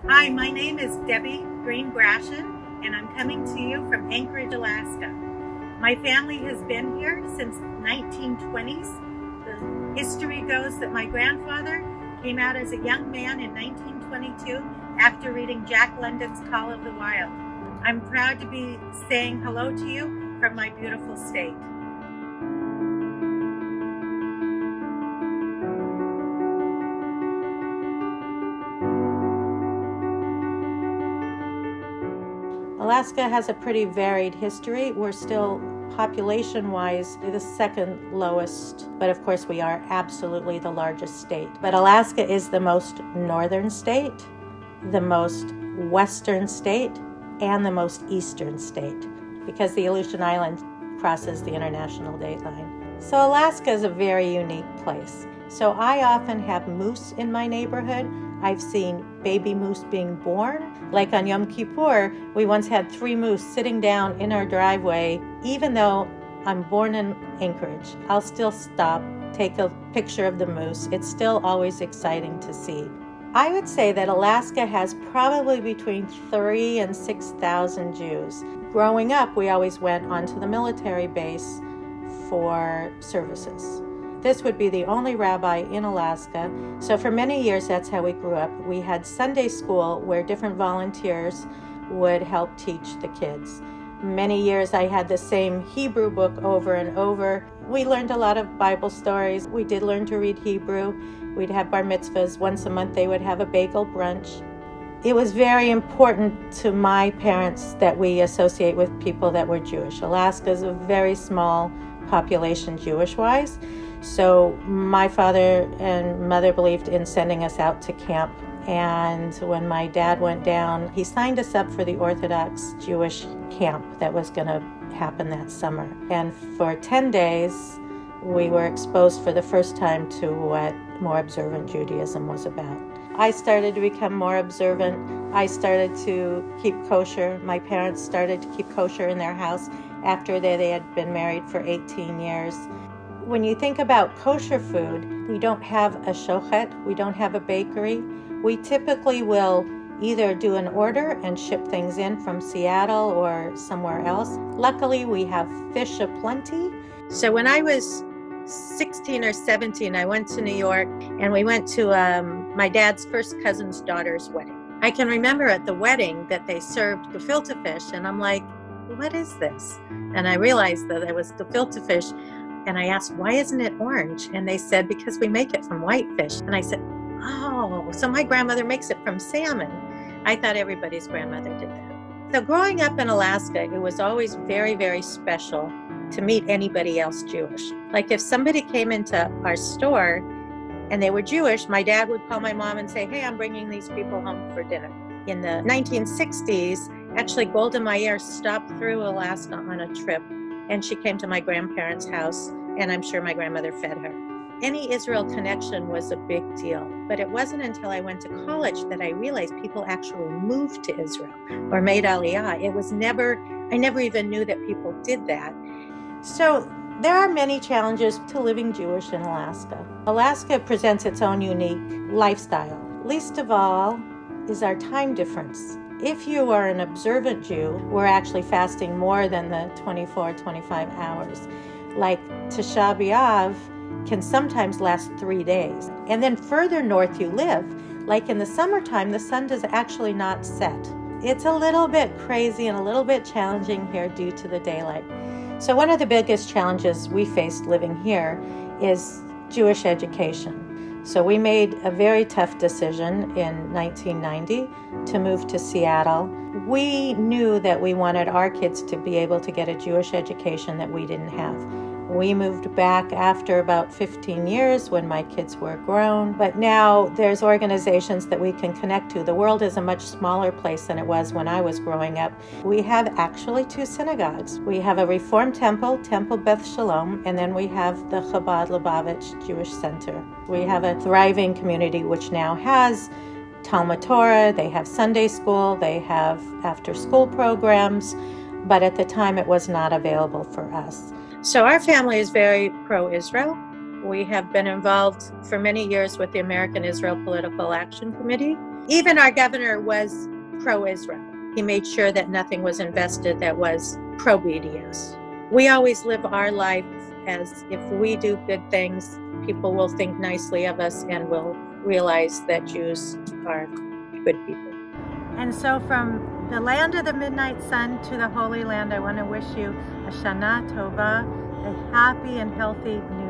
Hi, my name is Debbie Green Gratian, and I'm coming to you from Anchorage, Alaska. My family has been here since 1920s. The history goes that my grandfather came out as a young man in 1922 after reading Jack London's Call of the Wild. I'm proud to be saying hello to you from my beautiful state. Alaska has a pretty varied history. We're still, population-wise, the second lowest, but of course we are absolutely the largest state. But Alaska is the most northern state, the most western state, and the most eastern state, because the Aleutian Island crosses the international date line. So Alaska is a very unique place. So I often have moose in my neighborhood. I've seen baby moose being born. Like on Yom Kippur, we once had 3 moose sitting down in our driveway. Even though I'm born in Anchorage, I'll still stop, take a picture of the moose. It's still always exciting to see. I would say that Alaska has probably between 3,000 and 6,000 Jews. Growing up, we always went onto the military base for services. This would be the only rabbi in Alaska. So for many years, that's how we grew up. We had Sunday school where different volunteers would help teach the kids. Many years I had the same Hebrew book over and over. We learned a lot of Bible stories. We did learn to read Hebrew. We'd have bar mitzvahs. Once a month they would have a bagel brunch. It was very important to my parents that we associate with people that were Jewish. Alaska is a very small population Jewish-wise. So my father and mother believed in sending us out to camp. And when my dad went down, he signed us up for the Orthodox Jewish camp that was going to happen that summer. And for 10 days, we were exposed for the first time to what more observant Judaism was about. I started to become more observant. I started to keep kosher. My parents started to keep kosher in their house after they had been married for 18 years. When you think about kosher food, we don't have a shochet, we don't have a bakery. We typically will either do an order and ship things in from Seattle or somewhere else. Luckily, we have fish aplenty. So when I was 16 or 17, I went to New York and we went to my dad's first cousin's daughter's wedding. I can remember at the wedding that they served gefilte fish, and I'm like, what is this? And I realized that it was gefilte fish. And I asked, why isn't it orange? And they said, because we make it from whitefish. And I said, oh, so my grandmother makes it from salmon. I thought everybody's grandmother did that. So growing up in Alaska, it was always very, very special to meet anybody else Jewish. Like if somebody came into our store and they were Jewish, my dad would call my mom and say, hey, I'm bringing these people home for dinner. In the 1960s, actually Golda Meir stopped through Alaska on a trip, and she came to my grandparents' house, and I'm sure my grandmother fed her. Any Israel connection was a big deal, but it wasn't until I went to college that I realized people actually moved to Israel or made Aliyah. I never even knew that people did that. So there are many challenges to living Jewish in Alaska. Alaska presents its own unique lifestyle. Least of all is our time difference. If you are an observant Jew, we're actually fasting more than the 24, 25 hours. Like Tisha B'Av can sometimes last 3 days. And then further north you live, like in the summertime, the sun does actually not set. It's a little bit crazy and a little bit challenging here due to the daylight. So one of the biggest challenges we faced living here is Jewish education. So we made a very tough decision in 1990 to move to Seattle. We knew that we wanted our kids to be able to get a Jewish education that we didn't have. We moved back after about 15 years when my kids were grown, but now there's organizations that we can connect to. The world is a much smaller place than it was when I was growing up. We have actually 2 synagogues. We have a Reform temple, Temple Beth Shalom, and then we have the Chabad Lubavitch Jewish Center. We have a thriving community which now has Talmud Torah, they have Sunday school, they have after-school programs, but at the time it was not available for us. So our family is very pro-Israel. We have been involved for many years with the American Israel Political Action Committee. Even our governor was pro-Israel. He made sure that nothing was invested that was pro-BDS. We always live our life as if we do good things, people will think nicely of us and will realize that Jews are good people. And so from the land of the midnight sun to the Holy Land, I want to wish you a Shana Tova, a happy and healthy New